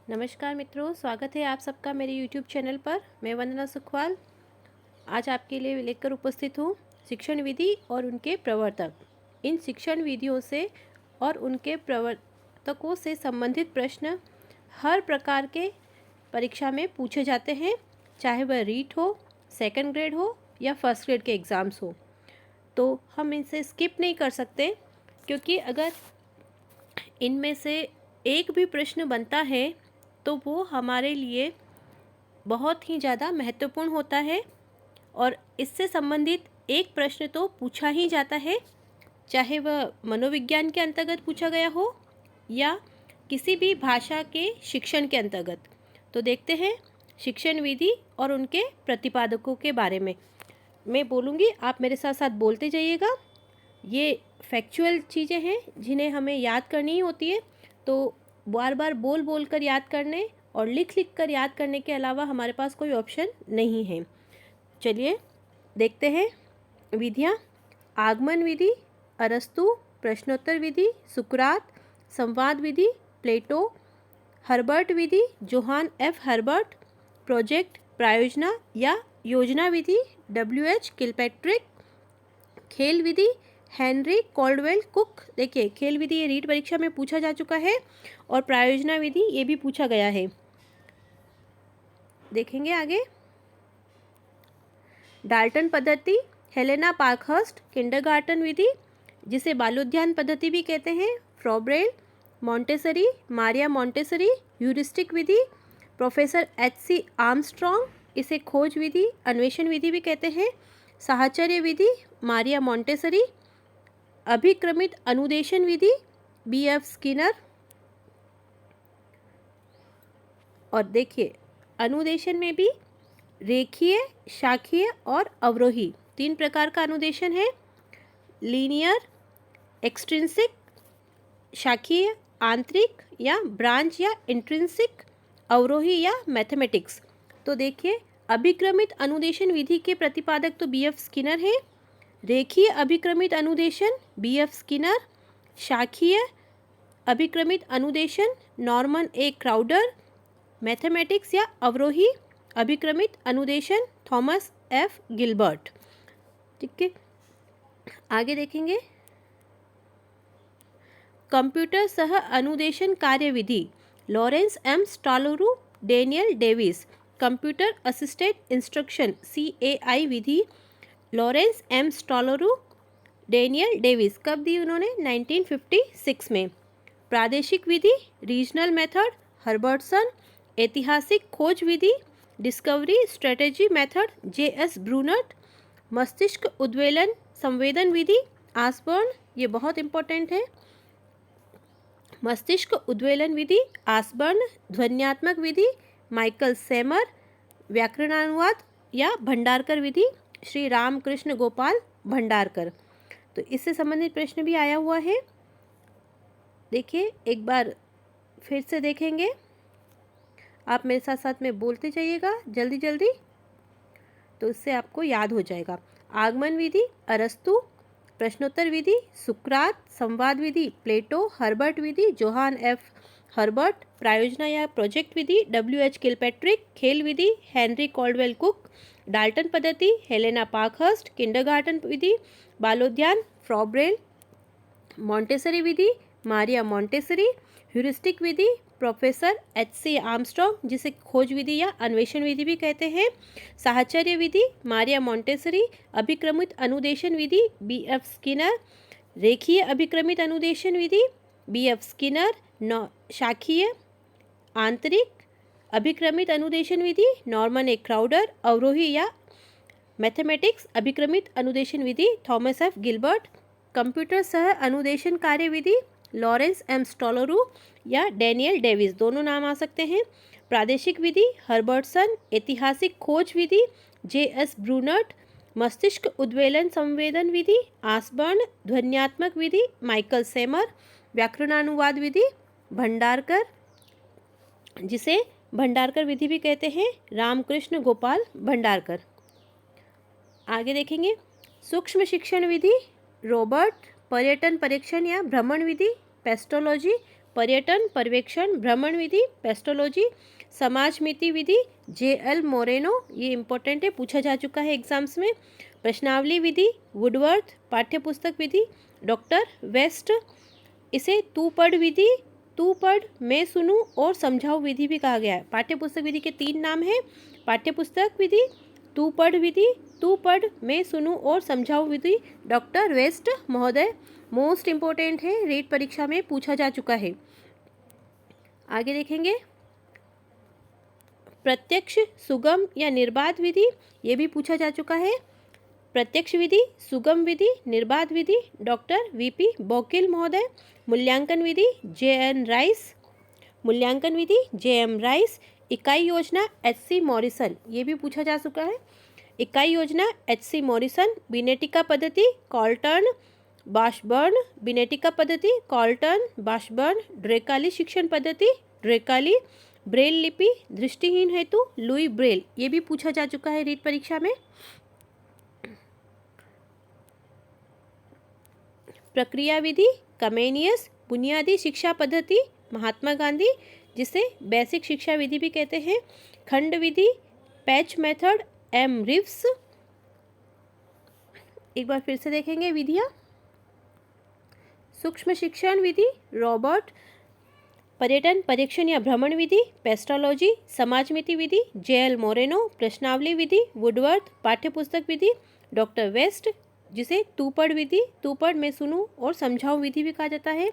नमस्कार मित्रों, स्वागत है आप सबका मेरे YouTube चैनल पर। मैं वंदना सुखवाल आज आपके लिए लेकर उपस्थित हूँ शिक्षण विधि और उनके प्रवर्तक। इन शिक्षण विधियों से और उनके प्रवर्तकों से संबंधित प्रश्न हर प्रकार के परीक्षा में पूछे जाते हैं, चाहे वह रीट हो, सेकंड ग्रेड हो या फर्स्ट ग्रेड के एग्ज़ाम्स हो। तो हम इनसे स्किप नहीं कर सकते, क्योंकि अगर इनमें से एक भी प्रश्न बनता है तो वो हमारे लिए बहुत ही ज़्यादा महत्वपूर्ण होता है और इससे संबंधित एक प्रश्न तो पूछा ही जाता है, चाहे वह मनोविज्ञान के अंतर्गत पूछा गया हो या किसी भी भाषा के शिक्षण के अंतर्गत। तो देखते हैं शिक्षण विधि और उनके प्रतिपादकों के बारे में। मैं बोलूँगी, आप मेरे साथ साथ बोलते जाइएगा। ये फैक्चुअल चीज़ें हैं जिन्हें हमें याद करनी ही होती है, तो बार बार बोल बोल कर याद करने और लिख लिख कर याद करने के अलावा हमारे पास कोई ऑप्शन नहीं है। चलिए देखते हैं विधियाँ। आगमन विधि, अरस्तु, प्रश्नोत्तर विधि, सुकरात, संवाद विधि, प्लेटो, हर्बर्ट विधि, जोहान एफ हर्बर्ट, प्रोजेक्ट, प्रायोजना या योजना विधि, WH किलपैट्रिक, खेल विधि, हेनरी कॉल्डवेल कुक। देखिए, खेल विधि ये रीट परीक्षा में पूछा जा चुका है और प्रायोजना विधि ये भी पूछा गया है। देखेंगे आगे। डाल्टन पद्धति, हेलेना पार्कहर्स्ट, किंडरगार्टन विधि जिसे बालोद्यान पद्धति भी कहते हैं, फ्रॉबरेल, मॉन्टेसरी, मारिया मॉन्टेसरी, ह्यूरिस्टिक विधि, प्रोफेसर HC आर्मस्ट्रॉन्ग, इसे खोज विधि, अन्वेषण विधि भी कहते हैं, साहचर्य विधि, मारिया मॉन्टेसरी, अभिक्रमित अनुदेशन विधि, BF स्किनर। और देखिए, अनुदेशन में भी रेखीय, शाखीय और अवरोही तीन प्रकार का अनुदेशन है। लीनियर, एक्सट्रिंसिक, शाखीय, आंतरिक या ब्रांच या इंट्रिंसिक, अवरोही या मैथमेटिक्स। तो देखिए, अभिक्रमित अनुदेशन विधि के प्रतिपादक तो BF स्किनर है। रेखीय अभिक्रमित अनुदेशन BF स्किनर, शाखीय अभिक्रमित अनुदेशन नॉर्मन ए क्राउडर, मैथमेटिक्स या अवरोही अभिक्रमित अनुदेशन थॉमस F गिलबर्ट। ठीक है, आगे देखेंगे। कंप्यूटर सह अनुदेशन कार्य विधि, Lawrence M Stolurow, Daniel Davis. Computer assisted instruction CAI विधि, Lawrence M Stolurow, Daniel Davis. कब दी उन्होंने? 1956 में। प्रादेशिक विधि, रीजनल मेथड, हर्बर्टसन। ऐतिहासिक खोज विधि, डिस्कवरी स्ट्रेटेजी मेथड, JS ब्रूनट। मस्तिष्क उद्वेलन संवेदन विधि, आसबर्न, ये बहुत इंपॉर्टेंट है। मस्तिष्क उद्वेलन विधि, आसबर्न। ध्वन्यात्मक विधि, माइकल सेमर। व्याकरणानुवाद या भंडारकर विधि, श्री रामकृष्ण गोपाल भंडारकर। तो इससे संबंधित प्रश्न भी आया हुआ है। देखिए, एक बार फिर से देखेंगे, आप मेरे साथ साथ में बोलते जाइएगा जल्दी जल्दी, तो इससे आपको याद हो जाएगा। आगमन विधि, अरस्तु। प्रश्नोत्तर विधि, सुकरात। संवाद विधि, प्लेटो। हर्बर्ट विधि, जोहान F हर्बर्ट। प्रायोजना या प्रोजेक्ट विधि, WH किलपैट्रिक। खेल विधि, हेनरी कॉल्डवेल कुक। डाल्टन पद्धति, हेलेना पार्कहर्स्ट। किंडरगार्टन विधि, बालोद्यान, फ्रॉबरेल। मॉन्टेसरी विधि, मारिया मॉन्टेसरी। ह्यूरिस्टिक विधि, प्रोफेसर HC आर्मस्ट्रॉन्ग, जिसे खोज विधि या अन्वेषण विधि भी कहते हैं। साहचर्य विधि, मारिया मॉन्टेसरी। अभिक्रमित अनुदेशन विधि, BF स्किनर। रेखीय अभिक्रमित अनुदेशन विधि, BF स्किनर। शाखीय आंतरिक अभिक्रमित अनुदेशन विधि, नॉर्मन ए क्राउडर। अवरोही या मैथमेटिक्स अभिक्रमित अनुदेशन विधि, थॉमस F गिलबर्ट। कंप्यूटर सह अनुदेशन कार्य विधि, लॉरेंस M स्टॉलोरू या डेनियल डेविस, दोनों नाम आ सकते हैं। प्रादेशिक विधि, हर्बर्टसन। ऐतिहासिक खोज विधि, JS ब्रूनट। मस्तिष्क उद्वेलन संवेदन विधि, आसबर्न। ध्वन्यात्मक विधि, माइकल सेमर। व्याकरणानुवाद विधि, भंडारकर, जिसे भंडारकर विधि भी कहते हैं, रामकृष्ण गोपाल भंडारकर। आगे देखेंगे। सूक्ष्म शिक्षण विधि, रॉबर्ट। पर्यटन परीक्षण या भ्रमण विधि, पेस्टोलॉजी। पर्यटन पर्यवेक्षण भ्रमण विधि पेस्टोलॉजी, समाजमिति विधि JL मोरेनो, ये इंपॉर्टेंट है, पूछा जा चुका है एग्जाम्स में। प्रश्नावली विधि वुडवर्थ, पाठ्यपुस्तक विधि डॉक्टर वेस्ट। इसे तू पढ़ विधि, तू पढ़, मैं सुनूं और समझाऊं विधि भी कहा गया है। पाठ्यपुस्तक विधि के 3 नाम हैं, पाठ्यपुस्तक विधि, तू पढ़ विधि, तू पढ़, मैं सुनूं और समझाऊं विधि, डॉक्टर वेस्ट महोदय। मोस्ट इम्पोर्टेंट है, रीट परीक्षा में पूछा जा चुका है। आगे देखेंगे, प्रत्यक्ष सुगम या निर्बाध विधि, ये भी पूछा जा चुका है। प्रत्यक्ष विधि, सुगम विधि, निर्बाध विधि डॉक्टर VP बोकिल महोदय। मूल्यांकन विधि JN राइस, मूल्यांकन विधि JM राइस। इकाई योजना HC मॉरिसन, ये भी पूछा जा चुका है। इकाई योजना HC मॉरिसन। बिनेटिका पद्धति कॉल्टर्न बाशबर्न, बिनेटिका पद्धति कॉल्टर्न बाशबर्न। ड्रेकाली शिक्षण पद्धति ड्रेकाली। ब्रेल लिपि दृष्टिहीन हेतु लुई ब्रेल, ये भी पूछा जा चुका है रीट परीक्षा में। प्रक्रिया विधि कमेनियस। बुनियादी शिक्षा पद्धति महात्मा गांधी, जिसे बेसिक शिक्षा विधि भी कहते हैं। खंड विधि पैच मेथड M रिव्स। एक बार फिर से देखेंगे विधियाँ। सूक्ष्म शिक्षण विधि रॉबर्ट। पर्यटन परीक्षण या भ्रमण विधि पेस्टोलॉजी। समाजमिति विधि JL मोरेनो। प्रश्नावली विधि वुडवर्थ। पाठ्यपुस्तक विधि डॉक्टर वेस्ट, जिसे तू पढ़ विधि, तू पढ़, मैं सुनूं और समझाऊं विधि भी कहा जाता है।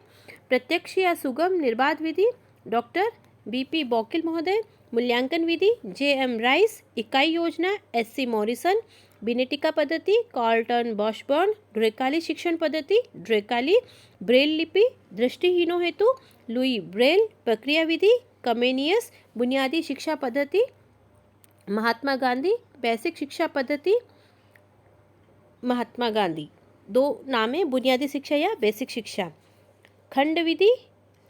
प्रत्यक्ष या सुगम निर्बाध विधि डॉक्टर BP बोकिल महोदय। मूल्यांकन विधि JM राइस। इकाई योजना SC मॉरिसन। बिनेटिका पद्धति कॉल्टर्न बॉशबर्न। ड्रेकाली शिक्षण पद्धति ड्रेकाली। ब्रेल लिपि दृष्टिहीनों हेतु लुई ब्रेल। प्रक्रिया विधि कमेनियस। बुनियादी शिक्षा पद्धति महात्मा गांधी। बेसिक शिक्षा पद्धति महात्मा गांधी, 2 नाम है, बुनियादी शिक्षा या बेसिक शिक्षा। खंड विधि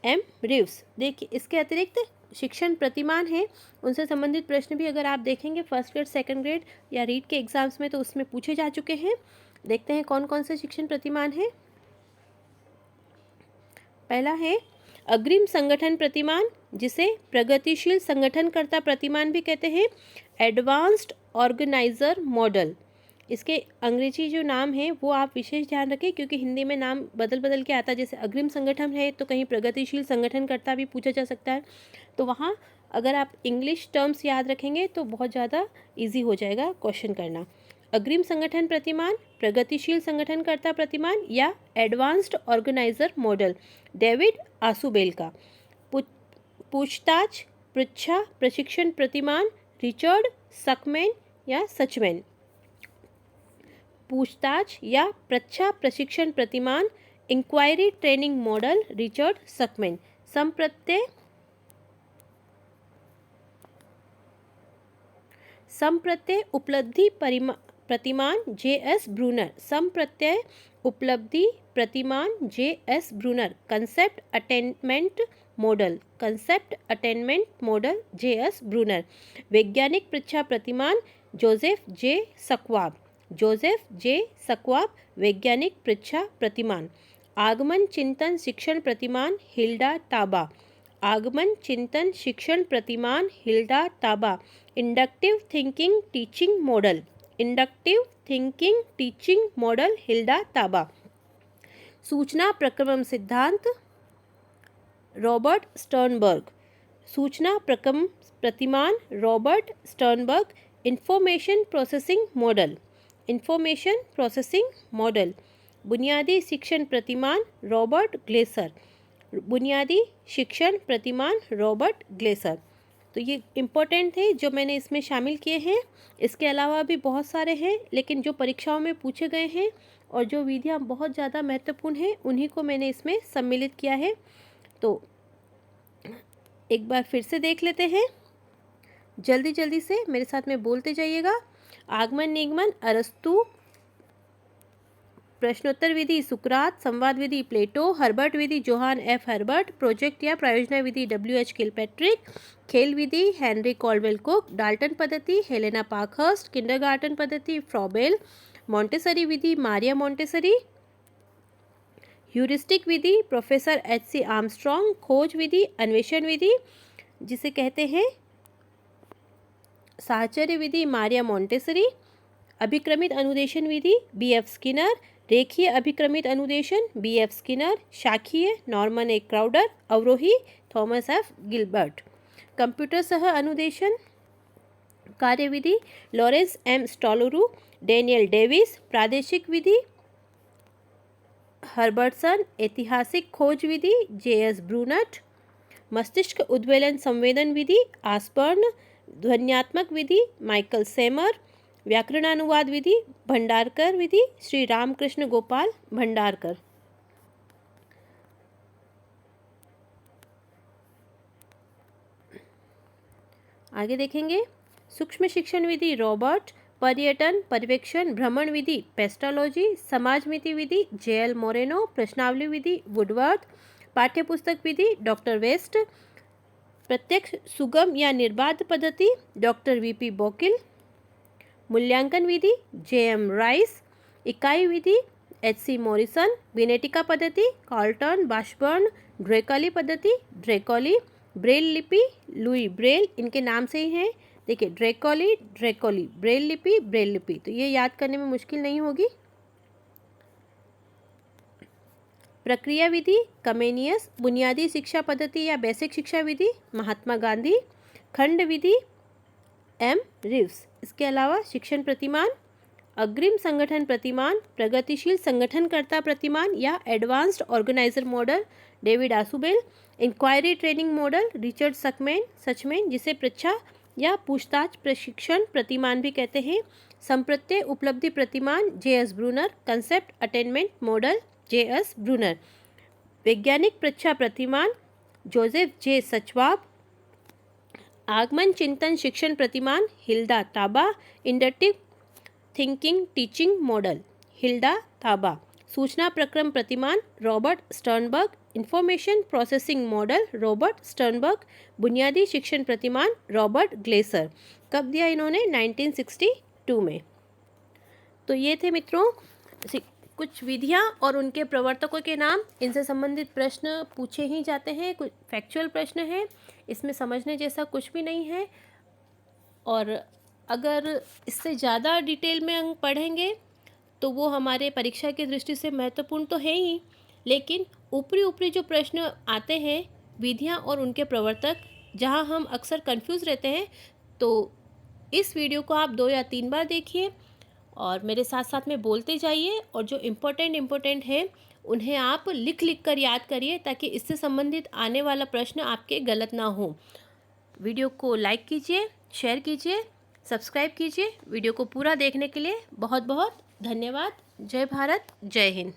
M रिव्स। देखिए, इसके अतिरिक्त शिक्षण प्रतिमान है, उनसे संबंधित प्रश्न भी अगर आप देखेंगे फर्स्ट ग्रेड सेकंड ग्रेड या रीट के एग्जाम्स में तो उसमें पूछे जा चुके हैं। देखते हैं कौन कौन से शिक्षण प्रतिमान है। पहला है अग्रिम संगठन प्रतिमान, जिसे प्रगतिशील संगठनकर्ता प्रतिमान भी कहते हैं। एडवांस्ड ऑर्गेनाइजर मॉडल, इसके अंग्रेजी जो नाम है वो आप विशेष ध्यान रखें, क्योंकि हिंदी में नाम बदल बदल के आता है। जैसे अग्रिम संगठन है तो कहीं प्रगतिशील संगठनकर्ता भी पूछा जा सकता है, तो वहाँ अगर आप इंग्लिश टर्म्स याद रखेंगे तो बहुत ज़्यादा इजी हो जाएगा क्वेश्चन करना। अग्रिम संगठन प्रतिमान, प्रगतिशील संगठनकर्ता प्रतिमान या advanced organiser model, David Ausubel का। पूछताछ पृच्छा प्रशिक्षण प्रतिमान, रिचर्ड सकमैन या सचमैन। पूछताछ या पृच्छा प्रशिक्षण प्रतिमान, inquiry training model, Richard Suchman. संप्रत्यय उपलब्धि प्रतिमान JS ब्रूनर। संप्रत्यय उपलब्धि प्रतिमान JS Bruner. Concept attainment model, concept attainment model JS Bruner. वैज्ञानिक परीक्षा प्रतिमान Joseph J Schwab, Joseph J Schwab वैज्ञानिक परीक्षा प्रतिमान। आगमन चिंतन शिक्षण प्रतिमान हिल्डा टाबा, आगमन चिंतन शिक्षण प्रतिमान Hilda Taba. Inductive thinking teaching model, inductive thinking teaching model Hilda Taba. सूचना प्रक्रम सिद्धांत रॉबर्ट स्टर्नबर्ग, सूचना प्रक्रम प्रतिमान Robert Sternberg. Information processing model, information processing model. बुनियादी शिक्षण प्रतिमान रॉबर्ट ग्लेसर, बुनियादी शिक्षण प्रतिमान रॉबर्ट ग्लेसर। तो ये इम्पोर्टेंट थे जो मैंने इसमें शामिल किए हैं। इसके अलावा भी बहुत सारे हैं, लेकिन जो परीक्षाओं में पूछे गए हैं और जो विधियाँ बहुत ज़्यादा महत्वपूर्ण हैं उन्हीं को मैंने इसमें सम्मिलित किया है। तो एक बार फिर से देख लेते हैं, जल्दी जल्दी से मेरे साथ में बोलते जाइएगा। आगमन निगमन अरस्तु, प्रश्नोत्तर विधि सुकरात, संवाद विधि प्लेटो, हर्बर्ट विधि जोहान F हर्बर्ट, प्रोजेक्ट या प्रायोजना विधि WH किलपैट्रिक, खेल विधि हेनरी कॉल्डवेल कुक, डाल्टन पद्धति हेलेना पार्कहर्स्ट, किंडरगार्टन पद्धति फ्रॉबेल, मॉन्टेसरी विधि मारिया मॉन्टेसरी, ह्यूरिस्टिक विधि प्रोफेसर H.C. आर्मस्ट्रॉन्ग। खोज विधि अन्वेषण विधि जिसे कहते हैं साहचर्य विधि मारिया मोंटेसरी। अभिक्रमित अनुदेशन विधि B.F. स्किनर। रेखीय अभिक्रमित अनुदेशन B.F. Skinner. शाखीय Norman A Crowder. अवरोही थॉमस F. गिलबर्ट। कंप्यूटर सह अनुदेशन कार्यविधि Lawrence M. Stolurow. Daniel Davis. प्रादेशिक विधि हर्बर्टसन। ऐतिहासिक खोज विधि J.S. ब्रूनट। मस्तिष्क उद्वेलन संवेदन विधि आसबर्न। ध्वन्यात्मक विधि माइकल सेमर। व्याकरणानुवाद विधि भंडारकर विधि श्री रामकृष्ण गोपाल भंडारकर। आगे देखेंगे सूक्ष्म शिक्षण विधि रॉबर्ट। पर्यटन पर्यवेक्षण भ्रमण विधि पेस्टोलॉजी। समाजमिति विधि J.L. मोरेनो। प्रश्नावली विधि वुडवर्थ। पाठ्यपुस्तक विधि डॉक्टर वेस्ट। प्रत्यक्ष सुगम या निर्बाध पद्धति डॉक्टर V.P. बोकिल। मूल्यांकन विधि J.M. राइस। इकाई विधि H.C. मॉरिसन। विनेटिका पद्धति कार्लटन बाशबर्न। ड्रेकॉली पद्धति ड्रेकॉली। ब्रेल लिपि लुई ब्रेल, इनके नाम से ही हैं। देखिए ड्रेकॉली ड्रेकॉली, ब्रेल लिपि ब्रेल लिपि, तो ये याद करने में मुश्किल नहीं होगी। प्रक्रिया विधि कमेनियस। बुनियादी शिक्षा पद्धति या बेसिक शिक्षा विधि महात्मा गांधी। खंड विधि M. रिव्स। इसके अलावा शिक्षण प्रतिमान अग्रिम संगठन प्रतिमान, प्रगतिशील संगठनकर्ता प्रतिमान या advanced organiser model David Ausubel. Inquiry training model Richard Suchman जिसे परीक्षा या पूछताछ प्रशिक्षण प्रतिमान भी कहते हैं। संप्रत्यय उपलब्धि प्रतिमान J.S. Bruner. Concept attainment model J.S. Bruner. वैज्ञानिक परीक्षा प्रतिमान जोसेफ J. सचवाब। आगमन चिंतन शिक्षण प्रतिमान Hilda Taba. Inductive thinking teaching model Hilda Taba. सूचना प्रक्रम प्रतिमान Robert Sternberg. Information processing model Robert Sternberg. बुनियादी शिक्षण प्रतिमान रॉबर्ट ग्लेसर। कब दिया इन्होंने 1962 में। तो ये थे मित्रों कुछ विधियाँ और उनके प्रवर्तकों के नाम। इनसे संबंधित प्रश्न पूछे ही जाते हैं, कुछ फैक्चुअल प्रश्न है, इसमें समझने जैसा कुछ भी नहीं है। और अगर इससे ज़्यादा डिटेल में हम पढ़ेंगे तो वो हमारे परीक्षा की दृष्टि से महत्वपूर्ण तो है ही, लेकिन ऊपरी जो प्रश्न आते हैं विधियाँ और उनके प्रवर्तक, जहाँ हम अक्सर कंफ्यूज रहते हैं, तो इस वीडियो को आप 2 या 3 बार देखिए और मेरे साथ साथ में बोलते जाइए, और जो इम्पोर्टेंट है उन्हें आप लिख कर याद करिए, ताकि इससे संबंधित आने वाला प्रश्न आपके गलत ना हो। वीडियो को लाइक कीजिए, शेयर कीजिए, सब्सक्राइब कीजिए। वीडियो को पूरा देखने के लिए बहुत बहुत धन्यवाद। जय भारत, जय हिंद।